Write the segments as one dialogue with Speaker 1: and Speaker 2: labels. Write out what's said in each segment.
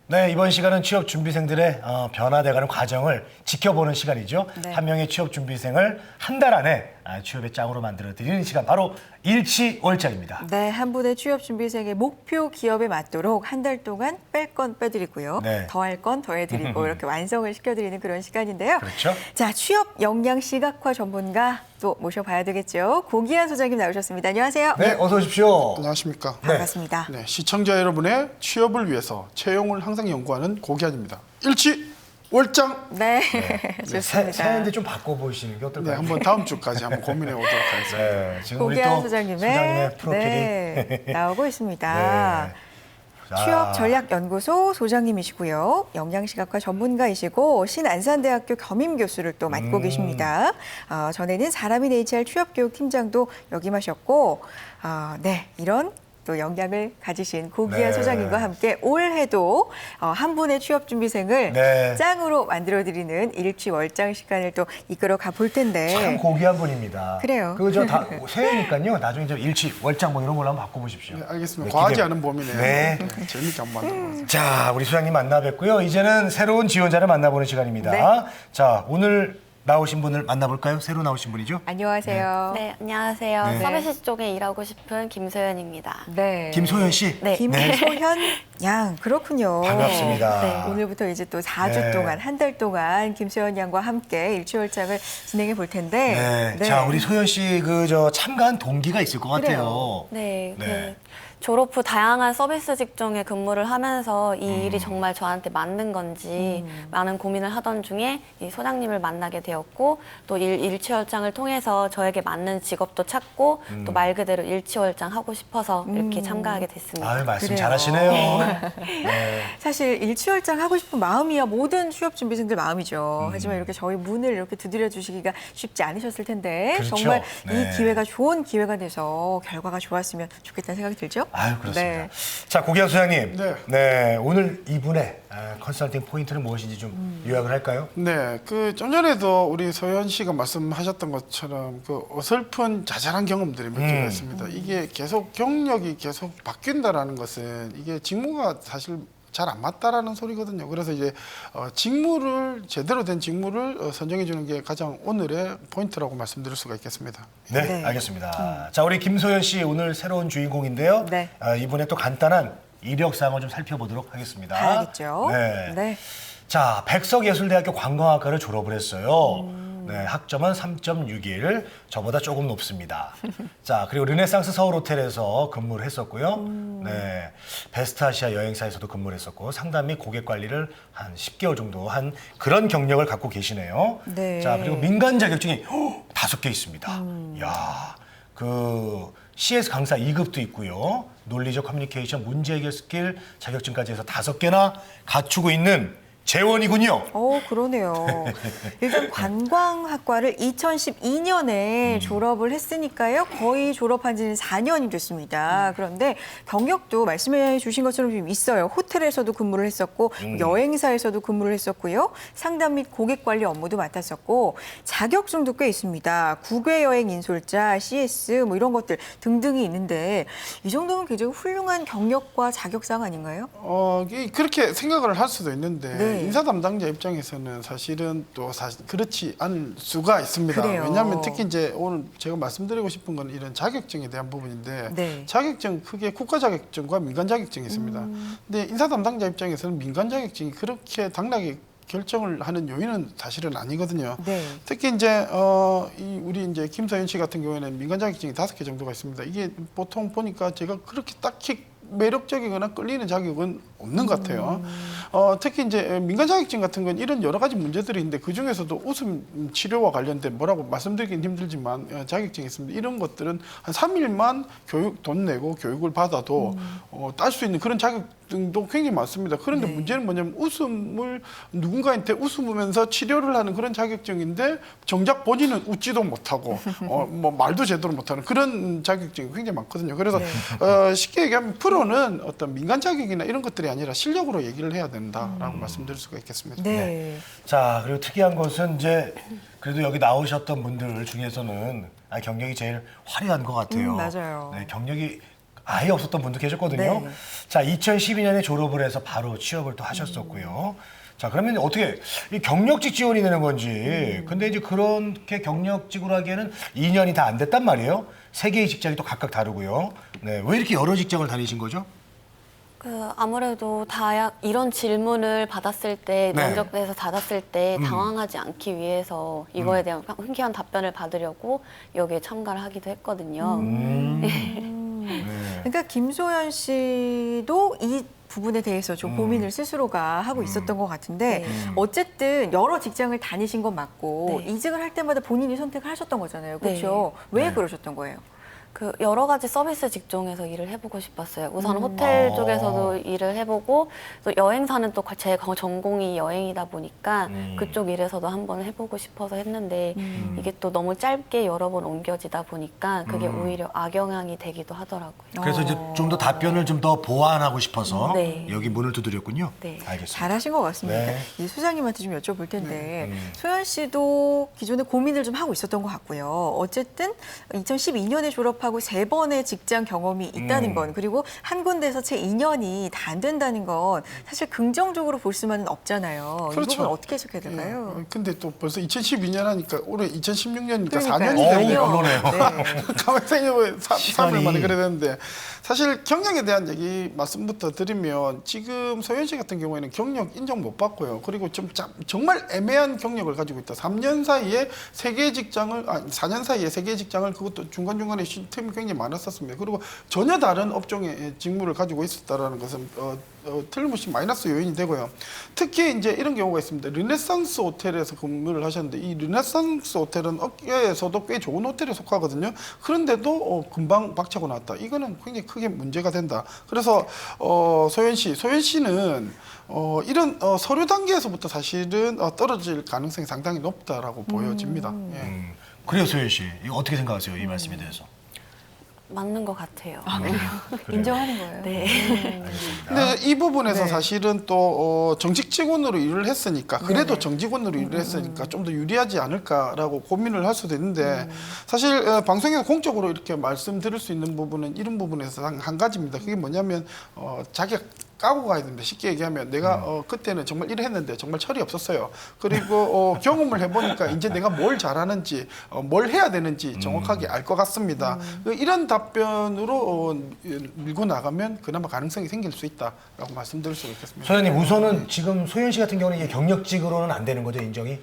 Speaker 1: 네, 이번 시간은 취업 준비생들의 변화돼가는 과정을 지켜보는 시간이죠.
Speaker 2: 네.
Speaker 1: 한 명의 취업 준비생을 한 달 안에 취업의 짱으로 만들어 드리는 시간, 바로 일치월장입니다.
Speaker 2: 네, 한 분의 취업 준비생의 목표 기업에 맞도록 한 달 동안 뺄 건 빼드리고요.
Speaker 1: 네.
Speaker 2: 더할 건 더해드리고 이렇게 완성을 시켜드리는 그런 시간인데요.
Speaker 1: 그렇죠.
Speaker 2: 자, 취업 역량 시각화 전문가 또 모셔봐야 되겠죠. 고기한 소장님 나오셨습니다. 안녕하세요.
Speaker 1: 네, 어서 오십시오.
Speaker 3: 안녕하십니까.
Speaker 2: 반갑습니다.
Speaker 3: 네, 시청자 여러분의 취업을 위해서 채용을 항상 연구하는 고기한입니다. 일치월장.
Speaker 2: 네,
Speaker 1: 새해인데
Speaker 2: 좋습니다.
Speaker 1: 좀 바꿔보시는 게
Speaker 3: 네,
Speaker 1: 어떨까요?
Speaker 3: 한번 다음 주까지 한번 고민해 보도록 하겠습니다.
Speaker 1: 네, 지금 우리 또
Speaker 2: 고기한 소장님의
Speaker 1: 프로필이
Speaker 2: 네, 나오고 있습니다.
Speaker 1: 네. 자,
Speaker 2: 취업전략연구소 소장님이시고요. 역량시각화 전문가이시고 신안산대학교 겸임교수를 또 맡고 계십니다. 전에는 사람인 HR 취업교육팀장도 역임하셨고 네, 이런 또 역량을 가지신 고기한
Speaker 1: 네.
Speaker 2: 소장님과 함께 올해도 한 분의 취업준비생을
Speaker 1: 네.
Speaker 2: 짱으로 만들어드리는 일취월장 시간을 또 이끌어가 볼 텐데
Speaker 1: 참 고귀한 분입니다.
Speaker 2: 그래요.
Speaker 1: 그저 다 새해니까요. 나중에 저 일치월장 뭐 이런 걸로 한번 바꿔보십시오.
Speaker 3: 네, 알겠습니다.
Speaker 1: 네,
Speaker 3: 과하지
Speaker 1: 기대-
Speaker 3: 않은 봄이네요.
Speaker 1: 네.
Speaker 3: 네, 재밌게 한번 만들어보겠습니다.
Speaker 1: 자, 우리 소장님 만나 뵙고요. 이제는 새로운 지원자를 만나보는 시간입니다.
Speaker 2: 네.
Speaker 1: 자, 오늘 나오신 분을 만나볼까요? 새로 나오신 분이죠?
Speaker 2: 안녕하세요.
Speaker 4: 네, 안녕하세요.
Speaker 1: 네.
Speaker 4: 서비스 쪽에 일하고 싶은 김소연입니다.
Speaker 2: 네.
Speaker 1: 김소연 씨.
Speaker 4: 네.
Speaker 2: 김소현 양 그렇군요.
Speaker 1: 반갑습니다.
Speaker 4: 네,
Speaker 2: 오늘부터 이제 또 4주
Speaker 1: 네.
Speaker 2: 동안 한 달 동안 김소연 양과 함께 일취월장을 진행해 볼 텐데.
Speaker 1: 네. 자, 우리 소연 씨 저 참가한 동기가 있을 것
Speaker 2: 그래요.
Speaker 1: 같아요.
Speaker 4: 네,
Speaker 1: 네.
Speaker 4: 졸업 후 다양한 서비스 직종에 근무를 하면서 이 일이 정말 저한테 맞는 건지 많은 고민을 하던 중에 이 소장님을 만나게 되었고 또 일취월장을 통해서 저에게 맞는 직업도 찾고 또 말 그대로 일취월장 하고 싶어서 이렇게 참가하게 됐습니다.
Speaker 1: 아유, 말씀
Speaker 2: 그래요.
Speaker 1: 잘하시네요. 네.
Speaker 2: 사실 일취월장 하고 싶은 마음이야 모든 취업 준비생들 마음이죠. 하지만 이렇게 저희 문을 이렇게 두드려 주시기가 쉽지 않으셨을 텐데
Speaker 1: 그렇죠.
Speaker 2: 정말
Speaker 1: 네.
Speaker 2: 이 기회가 좋은 기회가 돼서 결과가 좋았으면 좋겠다는 생각이 들죠.
Speaker 1: 아유, 그렇습니다.
Speaker 2: 네.
Speaker 1: 자, 고기현 소장님.
Speaker 3: 네.
Speaker 1: 오늘 이분의 컨설팅 포인트는 무엇인지 좀 요약을 할까요?
Speaker 3: 네, 좀 전에도 우리 소연 씨가 말씀하셨던 것처럼 그 어설픈 자잘한 경험들이 몇 개가 있습니다. 이게 계속 경력이 계속 바뀐다라는 것은 이게 직무가 사실 잘 안 맞다라는 소리거든요. 그래서 이제 직무를 제대로 된 직무를 선정해 주는 게 가장 오늘의 포인트라고 말씀드릴 수가 있겠습니다.
Speaker 1: 네,
Speaker 2: 네.
Speaker 1: 알겠습니다. 자, 우리 김소연 씨 오늘 새로운 주인공인데요.
Speaker 2: 네.
Speaker 1: 이번에 또 간단한 이력사항을 좀 살펴보도록 하겠습니다.
Speaker 2: 봐야겠죠.
Speaker 1: 네.
Speaker 2: 네.
Speaker 1: 자, 백석예술대학교 관광학과를 졸업을 했어요. 네, 학점은 3.61, 저보다 조금 높습니다. 자, 그리고 르네상스 서울호텔에서 근무를 했었고요. 네, 베스트아시아 여행사에서도 근무를 했었고 상담 및 고객 관리를 한 10개월 정도 한 그런 경력을 갖고 계시네요.
Speaker 2: 네.
Speaker 1: 자, 그리고 민간 자격증이 5개 있습니다. 이야, 그 CS 강사 2급도 있고요. 논리적 커뮤니케이션, 문제 해결 스킬 자격증까지 해서 5개나 갖추고 있는 재원이군요.
Speaker 2: 그러네요. 일단 관광학과를 2012년에 졸업을 했으니까요. 거의 졸업한 지는 4년이 됐습니다. 그런데 경력도 말씀해 주신 것처럼 좀 있어요. 호텔에서도 근무를 했었고 여행사에서도 근무를 했었고요. 상담 및 고객 관리 업무도 맡았었고 자격증도 꽤 있습니다. 국외여행 인솔자, CS 뭐 이런 것들 등등이 있는데 이 정도면 굉장히 훌륭한 경력과 자격상 아닌가요?
Speaker 3: 그렇게 생각을 할 수도 있는데
Speaker 2: 네.
Speaker 3: 인사 담당자 입장에서는 사실은 또 사실 그렇지 않을 수가 있습니다.
Speaker 2: 그래요.
Speaker 3: 왜냐하면 특히 이제 오늘 제가 말씀드리고 싶은 건 이런 자격증에 대한 부분인데
Speaker 2: 네.
Speaker 3: 자격증 크게 국가 자격증과 민간 자격증이 있습니다. 근데 인사 담당자 입장에서는 민간 자격증이 그렇게 당락에 결정을 하는 요인은 사실은 아니거든요.
Speaker 2: 네.
Speaker 3: 특히 이제 우리 이제 김서연 씨 같은 경우에는 민간 자격증이 5개 정도가 있습니다. 이게 보통 보니까 제가 그렇게 딱히 매력적이거나 끌리는 자격은 없는 것 같아요. 특히 이제 민간 자격증 같은 건 이런 여러 가지 문제들이 있는데 그 중에서도 웃음 치료와 관련된 뭐라고 말씀드리긴 힘들지만 자격증이 있습니다. 이런 것들은 한 3일만 교육 돈 내고 교육을 받아도 딸 수 있는 그런 자격증도 굉장히 많습니다. 그런데
Speaker 2: 네.
Speaker 3: 문제는 뭐냐면 웃음을 누군가한테 웃으면서 치료를 하는 그런 자격증인데 정작 본인은 웃지도 못하고 뭐 말도 제대로 못하는 그런 자격증이 굉장히 많거든요. 그래서 쉽게 얘기하면 프로는 어떤 민간 자격이나 이런 것들이 아니라 실력으로 얘기를 해야 된다라고 말씀드릴 수가 있겠습니다.
Speaker 2: 네.
Speaker 1: 자, 그리고 특이한 것은 이제 그래도 여기 나오셨던 분들 중에서는 경력이 제일 화려한 것 같아요.
Speaker 2: 맞아요.
Speaker 1: 네, 경력이 아예 없었던 분도 계셨거든요.
Speaker 2: 네.
Speaker 1: 자, 2012년에 졸업을 해서 바로 취업을 또 하셨었고요. 자, 그러면 어떻게 이 경력직 지원이 되는 건지. 근데 이제 그렇게 경력직으로 하기에는 2년이 다 안 됐단 말이에요. 세 개의 직장이 또 각각 다르고요. 네, 왜 이렇게 여러 직장을 다니신 거죠?
Speaker 4: 아무래도 이런 질문을 받았을 때,
Speaker 1: 네.
Speaker 4: 면접에서 받았을 때 당황하지 않기 위해서 이거에 대한 흔쾌한 답변을 받으려고 여기에 참가를 하기도 했거든요.
Speaker 1: 네.
Speaker 2: 그러니까 김소연 씨도 이 부분에 대해서 좀 고민을 스스로가 하고 있었던 것 같은데 어쨌든 여러 직장을 다니신 건 맞고
Speaker 4: 네.
Speaker 2: 이직을 할 때마다 본인이 선택을 하셨던 거잖아요. 그렇죠? 왜
Speaker 1: 네.
Speaker 2: 그러셨던 거예요?
Speaker 4: 여러 가지 서비스 직종에서 일을 해보고 싶었어요. 우선 호텔 쪽에서도 일을 해보고 또 여행사는 또 제 전공이 여행이다 보니까 그쪽 일에서도 한번 해보고 싶어서 했는데 이게 또 너무 짧게 여러 번 옮겨지다 보니까 그게 오히려 악영향이 되기도 하더라고요.
Speaker 1: 그래서 이제 좀 더 답변을 좀 더 보완하고 싶어서
Speaker 4: 네.
Speaker 1: 여기 문을 두드렸군요.
Speaker 4: 네.
Speaker 1: 알겠습니다.
Speaker 2: 잘하신 것 같습니다.
Speaker 1: 네.
Speaker 2: 이제 소장님한테 좀 여쭤볼 텐데 소연 씨도 기존에 고민을 좀 하고 있었던 것 같고요. 어쨌든 2012년에 졸업하고 3번의 직장 경험이 있다는 건 그리고 한 군데에서 채 2년이 다 안 된다는 건 사실 긍정적으로 볼 수만은 없잖아요.
Speaker 3: 그렇죠.
Speaker 2: 이 부분 어떻게 해석해야 될까요?
Speaker 3: 예. 근데 또 벌써 2012년 하니까 올해 2016년이니까
Speaker 2: 그러니까요.
Speaker 3: 4년이 되네요.
Speaker 1: 어우, 그러네요.
Speaker 3: 가만히 생각해보면 3일 만에
Speaker 1: 시간이.
Speaker 3: 그래야 되는데 사실 경력에 대한 얘기 말씀부터 드리면 지금 소연 씨 같은 경우에는 경력 인정 못 받고요. 그리고 좀 정말 애매한 경력을 가지고 있다. 3년 사이에 3개의 직장을 4년 사이에 3개의 직장을 그것도 중간중간에 쉴 틈이 굉장히 많았었습니다. 그리고 전혀 다른 업종의 직무를 가지고 있었다라는 것은 틀림없이 마이너스 요인이 되고요. 특히 이제 이런 경우가 있습니다. 르네상스 호텔에서 근무를 하셨는데 이 르네상스 호텔은 업계에서도 꽤 좋은 호텔에 속하거든요. 그런데도 금방 박차고 나왔다. 이거는 굉장히 크게 문제가 된다. 그래서 소연 씨는 이런 서류 단계에서부터 사실은 떨어질 가능성이 상당히 높다라고 보여집니다. 예.
Speaker 1: 그래요, 소연 씨. 이거 어떻게 생각하세요? 이 말씀에 대해서.
Speaker 4: 맞는 것 같아요.
Speaker 2: 인정하는 거예요.
Speaker 4: 네.
Speaker 3: 근데 이 부분에서
Speaker 2: 네.
Speaker 3: 사실은 또 정직 직원으로 일을 했으니까 그래도 정직원으로 일을 했으니까 좀 더 유리하지 않을까라고 고민을 할 수도 있는데 사실 방송에서 공적으로 이렇게 말씀드릴 수 있는 부분은 이런 부분에서 한 가지입니다. 그게 뭐냐면 자기가 까고 가야 됩니다. 쉽게 얘기하면 내가 그때는 정말 일을 했는데 정말 철이 없었어요. 그리고 경험을 해보니까 이제 내가 뭘 잘하는지 뭘 해야 되는지 정확하게 알 것 같습니다. 이런 답변으로 밀고 나가면 그나마 가능성이 생길 수 있다라고 말씀드릴 수 있겠습니다.
Speaker 1: 소연님, 우선은 지금 소연 씨 같은 경우는 이게 경력직으로는 안 되는 거죠, 인정이?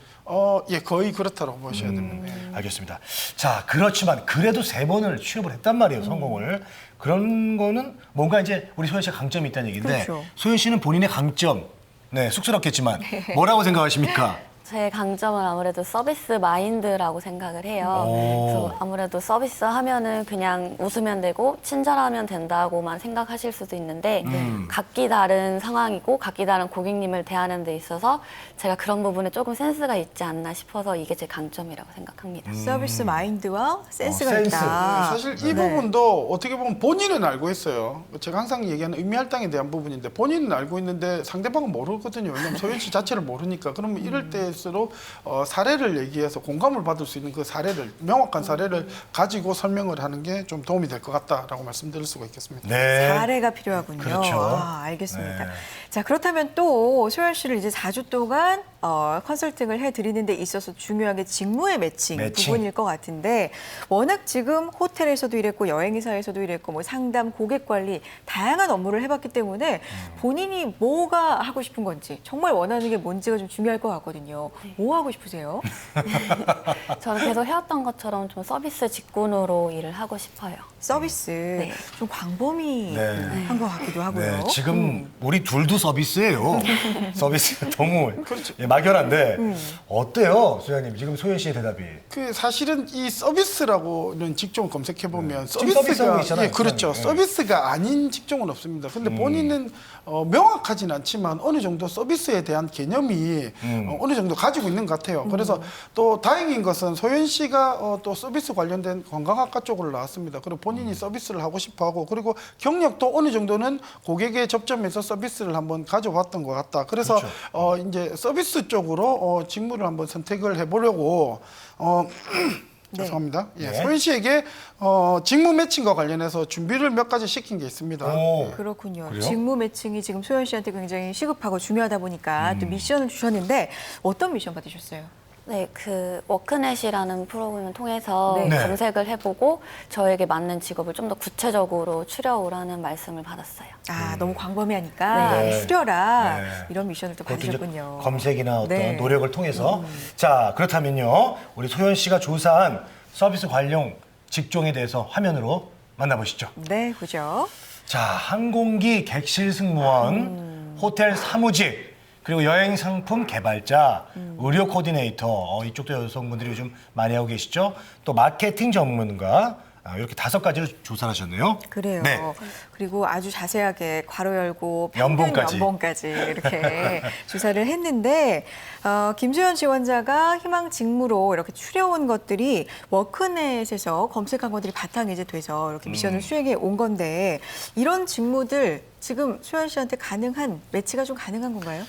Speaker 3: 예, 거의 그렇다고 보셔야 됩니다.
Speaker 1: 알겠습니다. 자, 그렇지만 그래도 3번을 취업을 했단 말이에요, 성공을. 그런 거는 뭔가 이제 우리 소연 씨가 강점이 있다는 얘기인데
Speaker 2: 그렇죠.
Speaker 1: 소연 씨는 본인의 강점, 네, 쑥스럽겠지만 뭐라고 생각하십니까?
Speaker 4: 제 강점은 아무래도 서비스 마인드라고 생각을 해요.
Speaker 1: 오.
Speaker 4: 그래서 아무래도 서비스 하면은 그냥 웃으면 되고 친절하면 된다고만 생각하실 수도 있는데 각기 다른 상황이고 각기 다른 고객님을 대하는 데 있어서 제가 그런 부분에 조금 센스가 있지 않나 싶어서 이게 제 강점이라고 생각합니다.
Speaker 2: 서비스 마인드와 센스가
Speaker 1: 센스.
Speaker 2: 있다.
Speaker 3: 사실 이
Speaker 2: 네.
Speaker 3: 부분도 어떻게 보면 본인은 알고 있어요. 제가 항상 얘기하는 의미할당에 대한 부분인데 본인은 알고 있는데 상대방은 모르거든요. 왜냐하면 소연 씨 자체를 모르니까. 그러면 이럴 때일수록 사례를 얘기해서 공감을 받을 수 있는 그 사례를 명확한 사례를 가지고 설명을 하는 게 좀 도움이 될 것 같다라고 말씀드릴 수가 있겠습니다.
Speaker 1: 네.
Speaker 2: 사례가 필요하군요.
Speaker 1: 그렇죠.
Speaker 2: 알겠습니다.
Speaker 1: 네.
Speaker 2: 자, 그렇다면 또 소연 씨를 이제 4주 동안 컨설팅을 해드리는 데 있어서 중요하게 직무의 매칭 부분일 것 같은데 워낙 지금 호텔에서도 일했고 여행사에서도 일했고 뭐 상담, 고객 관리 다양한 업무를 해봤기 때문에 본인이 뭐가 하고 싶은 건지 정말 원하는 게 뭔지가 좀 중요할 것 같거든요. 뭐 하고 싶으세요?
Speaker 4: 저는 계속 해왔던 것처럼 좀 서비스 직군으로 일을 하고 싶어요.
Speaker 2: 서비스 좀 광범위한 것 같기도 하고요.
Speaker 1: 네, 지금 우리 둘도 서비스예요. 서비스 너무 예, 막연한데 어때요, 소장님? 지금 소연 씨의 대답이.
Speaker 3: 그 사실은 이 서비스라고는 직종을 검색해 보면
Speaker 1: 지금 서비스하고 계시잖아요,
Speaker 3: 그렇죠.
Speaker 1: 네.
Speaker 3: 서비스가 아닌 직종은 없습니다. 근데 본인은 명확하진 않지만 어느 정도 서비스에 대한 개념이 어느 정도 가지고 있는 것 같아요. 그래서 또 다행인 것은 소연 씨가 또 서비스 관련된 관광학과 쪽으로 나왔습니다. 그리고 본인이 서비스를 하고 싶어하고 그리고 경력도 어느 정도는 고객에 접점해서 서비스를 한번 가져봤던 것 같다. 그래서 이제 서비스 쪽으로 직무를 한번 선택을 해보려고
Speaker 2: 네.
Speaker 3: 죄송합니다. 예,
Speaker 1: 네.
Speaker 3: 소연 씨에게 직무 매칭과 관련해서 준비를 몇 가지 시킨 게 있습니다.
Speaker 1: 오.
Speaker 2: 그렇군요.
Speaker 1: 그래요?
Speaker 2: 직무 매칭이 지금 소연 씨한테 굉장히 시급하고 중요하다 보니까
Speaker 1: 음.
Speaker 2: 또 미션을 주셨는데 어떤 미션 받으셨어요?
Speaker 4: 네, 그 워크넷이라는 프로그램을 통해서
Speaker 2: 네.
Speaker 1: 네.
Speaker 4: 검색을 해보고 저에게 맞는 직업을 좀 더 구체적으로 추려오라는 말씀을 받았어요.
Speaker 2: 아, 너무 광범위하니까
Speaker 1: 네.
Speaker 2: 추려라
Speaker 1: 네.
Speaker 2: 이런 미션을 또
Speaker 1: 그것도 이제
Speaker 2: 받으셨군요.
Speaker 1: 검색이나 어떤
Speaker 2: 네.
Speaker 1: 노력을 통해서 자 그렇다면요 우리 소연 씨가 조사한 서비스 관련 직종에 대해서 화면으로 만나보시죠.
Speaker 2: 네, 그죠?
Speaker 1: 자 항공기 객실 승무원, 호텔 사무직 그리고 여행 상품 개발자, 의료 코디네이터 이쪽도 여성분들이 요즘 많이 하고 계시죠. 또 마케팅 전문가 이렇게 5가지를 조사를 하셨네요.
Speaker 2: 그래요.
Speaker 1: 네.
Speaker 2: 그리고 아주 자세하게 괄호 열고
Speaker 1: 연봉까지.
Speaker 2: 연봉까지 이렇게 조사를 했는데 김소연 지원자가 희망 직무로 이렇게 추려온 것들이 워크넷에서 검색한 것들이 바탕이 이제 돼서 이렇게 미션을 수행해 온 건데 이런 직무들 지금 소연 씨한테 가능한 매치가 좀 가능한 건가요?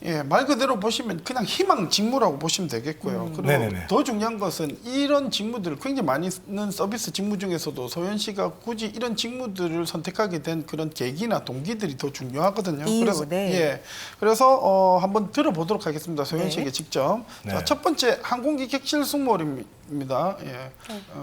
Speaker 3: 예, 말 그대로 보시면 그냥 희망 직무라고 보시면 되겠고요. 그리고
Speaker 1: 네네네.
Speaker 3: 더 중요한 것은 이런 직무들을 굉장히 많이 쓰는 서비스 직무 중에서도 소연 씨가 굳이 이런 직무들을 선택하게 된 그런 계기나 동기들이 더 중요하거든요.
Speaker 2: 이유,
Speaker 3: 그래서
Speaker 2: 네.
Speaker 3: 예, 그래서 한번 들어보도록 하겠습니다. 소연
Speaker 2: 네.
Speaker 3: 씨에게 직접.
Speaker 1: 네.
Speaker 3: 자, 첫 번째 항공기 객실 승무원입니다. 예.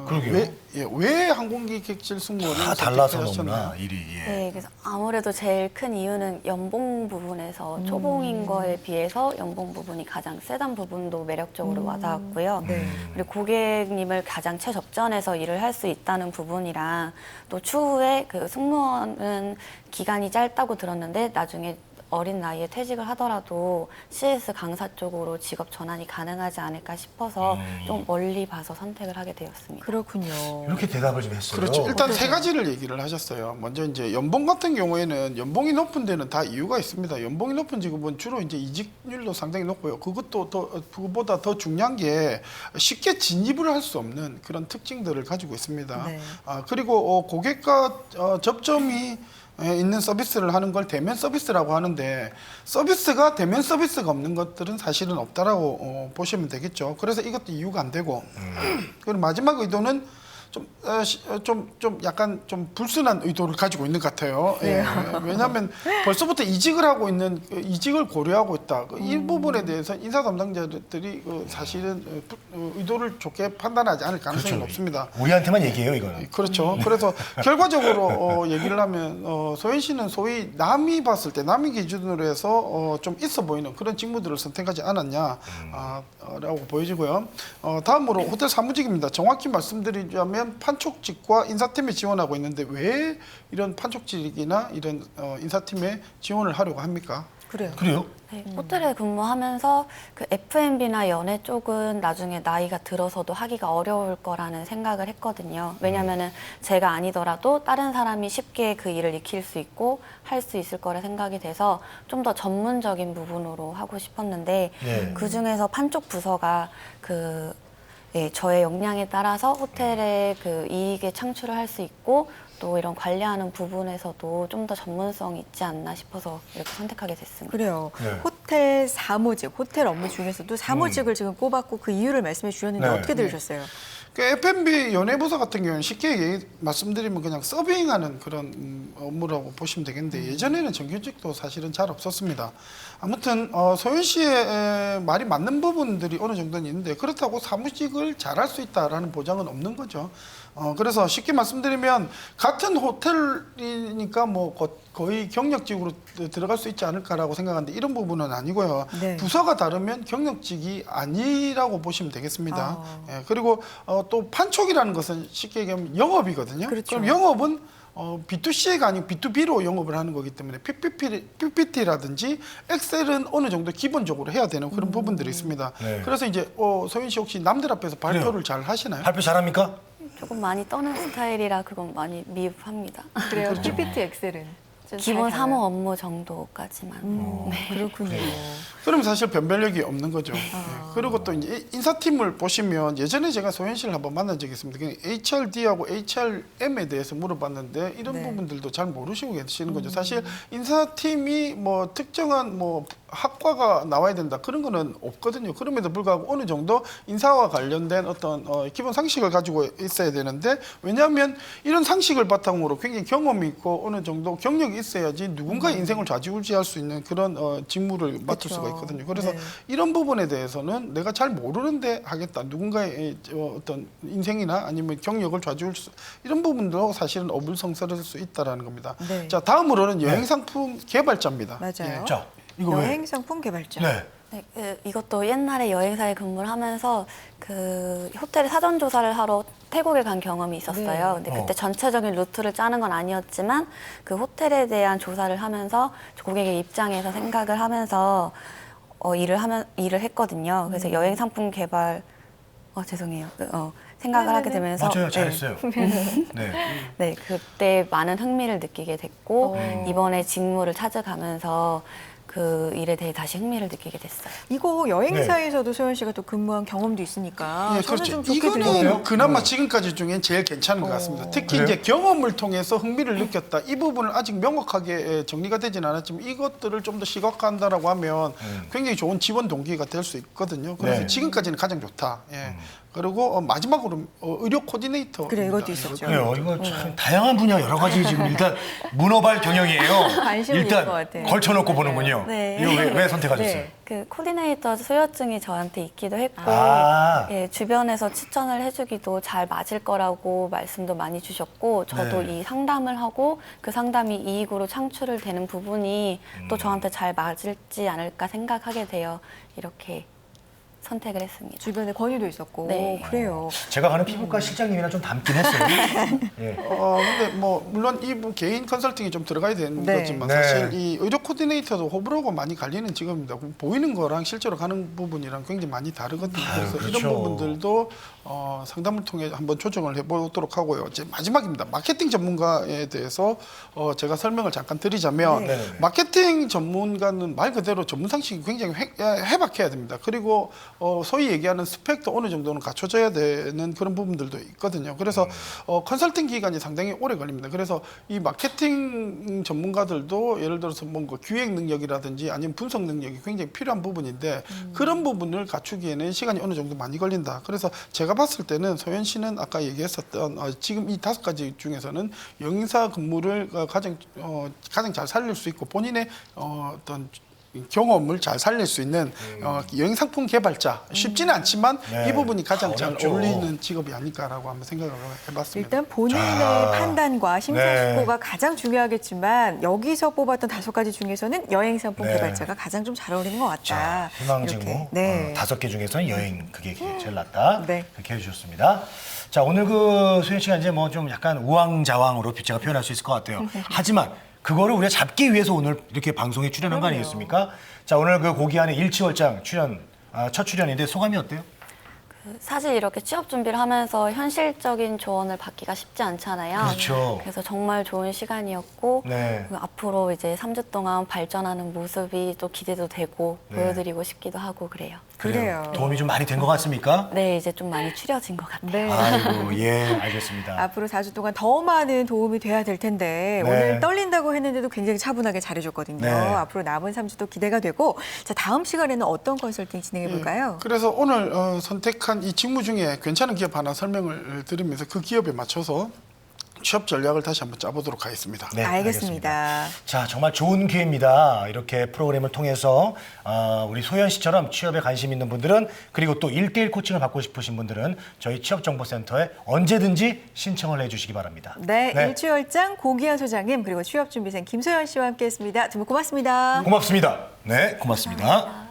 Speaker 1: 그러게요.
Speaker 3: 왜 항공기 객실 승무원을
Speaker 1: 다 달라서
Speaker 3: 선택하셨나요?
Speaker 1: 너무나 일이. 예.
Speaker 4: 네, 그래서 아무래도 제일 큰 이유는 연봉 부분에서 초봉인 거에 비해서 연봉 부분이 가장 세단 부분도 매력적으로 와닿았고요.
Speaker 2: 네.
Speaker 4: 그리고 고객님을 가장 최접전에서 일을 할 수 있다는 부분이랑 또 추후에 그 승무원은 기간이 짧다고 들었는데 나중에 어린 나이에 퇴직을 하더라도 CS 강사 쪽으로 직업 전환이 가능하지 않을까 싶어서 좀 멀리 봐서 선택을 하게 되었습니다.
Speaker 2: 그렇군요.
Speaker 1: 이렇게 대답을 좀 했어요.
Speaker 3: 그렇죠. 일단 세 가지를 얘기를 하셨어요. 먼저 이제 연봉 같은 경우에는 연봉이 높은 데는 다 이유가 있습니다. 연봉이 높은 직업은 주로 이제 이직률도 상당히 높고요. 그것보다 더 중요한 게 쉽게 진입을 할 수 없는 그런 특징들을 가지고 있습니다.
Speaker 2: 네.
Speaker 3: 그리고 고객과 접점이 있는 서비스를 하는 걸 대면 서비스라고 하는데 서비스가 대면 서비스가 없는 것들은 사실은 없다라고 보시면 되겠죠. 그래서 이것도 이유가 안 되고 그리고 마지막 의도는 좀 약간 좀 불순한 의도를 가지고 있는 것 같아요. 예. 왜냐하면 벌써부터 이직을 하고 있는 이직을 고려하고 있다. 이 부분에 대해서 인사 담당자들이 사실은 의도를 좋게 판단하지 않을 가능성이
Speaker 1: 그렇죠.
Speaker 3: 높습니다.
Speaker 1: 우리한테만 얘기해요 이거는.
Speaker 3: 그렇죠. 그래서 결과적으로 얘기를 하면 소연 씨는 소위 남이 봤을 때 남이 기준으로 해서 좀 있어 보이는 그런 직무들을 선택하지 않았냐라고 보여지고요. 다음으로 호텔 사무직입니다. 정확히 말씀드리자면 판촉직과 인사팀에 지원하고 있는데 왜 이런 판촉직이나 이런 인사팀에 지원을 하려고 합니까?
Speaker 2: 그래요.
Speaker 1: 그래요?
Speaker 4: 네, 호텔에 근무하면서 그 F&B나 연애 쪽은 나중에 나이가 들어서도 하기가 어려울 거라는 생각을 했거든요. 왜냐면은 제가 아니더라도 다른 사람이 쉽게 그 일을 익힐 수 있고 할 수 있을 거라 생각이 돼서 좀 더 전문적인 부분으로 하고 싶었는데
Speaker 1: 네.
Speaker 4: 그 중에서 판촉 부서가 저의 역량에 따라서 호텔의 그 이익의 창출을 할 수 있고 또 이런 관리하는 부분에서도 좀 더 전문성이 있지 않나 싶어서 이렇게 선택하게 됐습니다.
Speaker 2: 그래요.
Speaker 1: 네.
Speaker 2: 호텔 사무직, 호텔 업무 중에서도 사무직을 지금 꼽았고 그 이유를 말씀해 주셨는데
Speaker 1: 네.
Speaker 2: 어떻게 들으셨어요?
Speaker 3: 그 F&B 연예부서 같은 경우는 쉽게 말씀드리면 그냥 서빙하는 그런 업무라고 보시면 되겠는데 예전에는 정규직도 사실은 잘 없었습니다. 아무튼 소연 씨의 말이 맞는 부분들이 어느 정도는 있는데 그렇다고 사무직을 잘할 수 있다라는 보장은 없는 거죠. 그래서 쉽게 말씀드리면 같은 호텔이니까 뭐 거의 경력직으로 들어갈 수 있지 않을까라고 생각하는데 이런 부분은 아니고요.
Speaker 2: 네.
Speaker 3: 부서가 다르면 경력직이 아니라고 보시면 되겠습니다.
Speaker 2: 아.
Speaker 3: 예, 그리고 또 판촉이라는 것은 쉽게 얘기하면 영업이거든요.
Speaker 2: 그렇죠.
Speaker 3: 그럼 영업은 B2C가 아니고 B2B로 영업을 하는 거기 때문에 PPT라든지 엑셀은 어느 정도 기본적으로 해야 되는 그런 부분들이 있습니다.
Speaker 1: 네.
Speaker 3: 그래서 이제 소연 씨 혹시 남들 앞에서 발표를 잘 하시나요?
Speaker 1: 발표 잘합니까?
Speaker 4: 조금 많이 떠는 스타일이라 그건 많이 미흡합니다.
Speaker 2: 그래요. PPT, 엑셀은 좀
Speaker 4: 기본
Speaker 2: 잘
Speaker 4: 사무
Speaker 2: 가나요?
Speaker 4: 업무 정도까지만.
Speaker 2: 그렇군요.
Speaker 3: 그럼 사실 변별력이 없는 거죠. 예. 그리고 또 이제 인사팀을 보시면 예전에 제가 소연 씨를 한번 만난 적이 있습니다. 그냥 HRD하고 HRM에 대해서 물어봤는데 이런
Speaker 2: 네.
Speaker 3: 부분들도 잘 모르시고 계시는 거죠. 사실 인사팀이 뭐 특정한 뭐 학과가 나와야 된다 그런 거는 없거든요. 그럼에도 불구하고 어느 정도 인사와 관련된 어떤 기본 상식을 가지고 있어야 되는데 왜냐하면 이런 상식을 바탕으로 굉장히 경험이 있고 어느 정도 경력이 있어야지 누군가의 인생을 좌지우지할 수 있는 그런 직무를 맡을 수가 있거든요. 그래서
Speaker 2: 네.
Speaker 3: 이런 부분에 대해서는 내가 잘 모르는데 하겠다. 누군가의 어떤 인생이나 아니면 경력을 좌지우지 이런 부분도 사실은 어불성설일 수 있다라는 겁니다.
Speaker 2: 네.
Speaker 3: 자 다음으로는 여행상품 개발자입니다.
Speaker 2: 맞아요.
Speaker 1: 자, 이거 왜?
Speaker 2: 여행 상품 개발자.
Speaker 1: 네.
Speaker 4: 네, 이것도 옛날에 여행사에 근무를 하면서 그 호텔 사전 조사를 하러 태국에 간 경험이 있었어요. 근데 그때 전체적인 루트를 짜는 건 아니었지만 그 호텔에 대한 조사를 하면서 고객의 입장에서 생각을 하면서 일을 했거든요. 그래서 여행 상품 개발 죄송해요. 생각을 하게 되면서
Speaker 1: 맞아요, 잘했어요. 네.
Speaker 4: 네, 그때 많은 흥미를 느끼게 됐고 이번에 직무를 찾아가면서 그 일에 대해 다시 흥미를 느끼게 됐어요.
Speaker 2: 이거 여행사에서도 소연 씨가 또 근무한 경험도 있으니까
Speaker 3: 예,
Speaker 2: 저는
Speaker 3: 그렇죠.
Speaker 2: 좀 좋게
Speaker 3: 이거는
Speaker 2: 들려요.
Speaker 3: 그나마 지금까지 중엔 제일 괜찮은 것 같습니다. 특히
Speaker 1: 그래요?
Speaker 3: 이제 경험을 통해서 흥미를 느꼈다. 이 부분은 아직 명확하게 정리가 되지는 않았지만 이것들을 좀 더 시각화한다라고 하면 굉장히 좋은 지원 동기가 될 수 있거든요. 그래서
Speaker 1: 네.
Speaker 3: 지금까지는 가장 좋다. 예. 그리고 마지막으로 의료 코디네이터.
Speaker 2: 그래, 이것도 있었죠.
Speaker 1: 그래요. 이거 참 다양한 분야 여러 가지 지금 일단 문어발 경영이에요.
Speaker 2: 관심이 있는 것 같아요.
Speaker 1: 일단 걸쳐놓고 보는군요.
Speaker 4: 네.
Speaker 1: 이거 왜 선택하셨어요?
Speaker 2: 네.
Speaker 4: 그 코디네이터 수요증이 저한테 있기도 했고
Speaker 1: 아.
Speaker 4: 예, 주변에서 추천을 해주기도 잘 맞을 거라고 말씀도 많이 주셨고 저도
Speaker 1: 네.
Speaker 4: 이 상담을 하고 그 상담이 이익으로 창출을 되는 부분이 또 저한테 잘 맞을지 않을까 생각하게 되어 이렇게 선택을 했습니다.
Speaker 2: 주변에 권유도 있었고
Speaker 4: 네.
Speaker 2: 그래요.
Speaker 1: 제가 가는 피부과 실장님이랑 좀 닮긴 했어요. 예.
Speaker 3: 근데 뭐 물론 이 개인 컨설팅이 좀 들어가야 되는
Speaker 2: 네.
Speaker 3: 거지만
Speaker 1: 네.
Speaker 3: 사실 이 의료 코디네이터도 호불호가 많이 갈리는 직업입니다. 보이는 거랑 실제로 가는 부분이랑 굉장히 많이 다르거든요. 그래서
Speaker 1: 그렇죠.
Speaker 3: 이런 부분들도 상담을 통해 한번 조정을 해보도록 하고요. 이제 마지막입니다. 마케팅 전문가에 대해서 제가 설명을 잠깐 드리자면
Speaker 1: 네.
Speaker 3: 마케팅 전문가는 말 그대로 전문 상식이 굉장히 해박해야 됩니다. 그리고 소위 얘기하는 스펙도 어느 정도는 갖춰져야 되는 그런 부분들도 있거든요. 그래서 컨설팅 기간이 상당히 오래 걸립니다. 그래서 이 마케팅 전문가들도 예를 들어서 뭔가 기획 능력이라든지 아니면 분석 능력이 굉장히 필요한 부분인데 그런 부분을 갖추기에는 시간이 어느 정도 많이 걸린다. 그래서 제가 봤을 때는 소연 씨는 아까 얘기했었던 지금 이 5가지 중에서는 영인사 근무를 가장 잘 살릴 수 있고 본인의 어떤 경험을 잘 살릴 수 있는 여행 상품 개발자 쉽지는 않지만
Speaker 1: 네.
Speaker 3: 이 부분이 가장 잘
Speaker 1: 어렵죠.
Speaker 3: 어울리는 직업이 아닐까라고 한번 생각을 해봤습니다.
Speaker 2: 일단 본인의
Speaker 1: 자,
Speaker 2: 판단과 심사숙고가
Speaker 1: 네.
Speaker 2: 가장 중요하겠지만 여기서 뽑았던 5가지 중에서는 여행 상품
Speaker 1: 네.
Speaker 2: 개발자가 가장 좀 잘 어울리는 것 같다.
Speaker 1: 자, 희망 직무
Speaker 2: 이렇게. 네.
Speaker 1: 5개 중에서는 여행 그게 제일 낫다.
Speaker 2: 네.
Speaker 1: 그렇게 해주셨습니다. 자, 오늘 그 수현 씨가 이제 뭐 좀 약간 우왕좌왕으로 제가 표현할 수 있을 것 같아요. 하지만 그거를 우리가 잡기 위해서 오늘 이렇게 방송에 출연한 거 아니겠습니까? 자, 오늘 그 고기안의 일치월장 출연, 첫 출연인데 소감이 어때요?
Speaker 4: 사실 이렇게 취업 준비를 하면서 현실적인 조언을 받기가 쉽지 않잖아요.
Speaker 1: 그렇죠.
Speaker 4: 그래서 정말 좋은 시간이었고
Speaker 1: 네.
Speaker 4: 그리고 앞으로 이제 3주 동안 발전하는 모습이 또 기대도 되고
Speaker 1: 네.
Speaker 4: 보여드리고 싶기도 하고 그래요.
Speaker 2: 그래요.
Speaker 1: 도움이 좀 많이 된 것 같습니까?
Speaker 4: 네, 이제 좀 많이 추려진 것 같아요.
Speaker 2: 네.
Speaker 1: 아이고, 예, 알겠습니다.
Speaker 2: 앞으로 4주 동안 더 많은 도움이 돼야 될 텐데
Speaker 1: 네.
Speaker 2: 오늘 떨린다고 했는데도 굉장히 차분하게 잘해줬거든요.
Speaker 1: 네.
Speaker 2: 앞으로 남은 3주도 기대가 되고 자 다음 시간에는 어떤 컨설팅 진행해 볼까요?
Speaker 3: 그래서 오늘 선택한 이 직무 중에 괜찮은 기업 하나 설명을 드리면서 그 기업에 맞춰서 취업 전략을 다시 한번 짜보도록 하겠습니다.
Speaker 1: 네,
Speaker 2: 알겠습니다.
Speaker 1: 자, 정말 좋은 기회입니다. 이렇게 프로그램을 통해서 우리 소연 씨처럼 취업에 관심 있는 분들은 그리고 또 1대1 코칭을 받고 싶으신 분들은 저희 취업정보센터에 언제든지 신청을 해주시기 바랍니다.
Speaker 2: 네, 일취월장 고기환 소장님 그리고 취업준비생 김소연 씨와 함께했습니다. 두 분 고맙습니다.
Speaker 1: 고맙습니다. 네, 고맙습니다.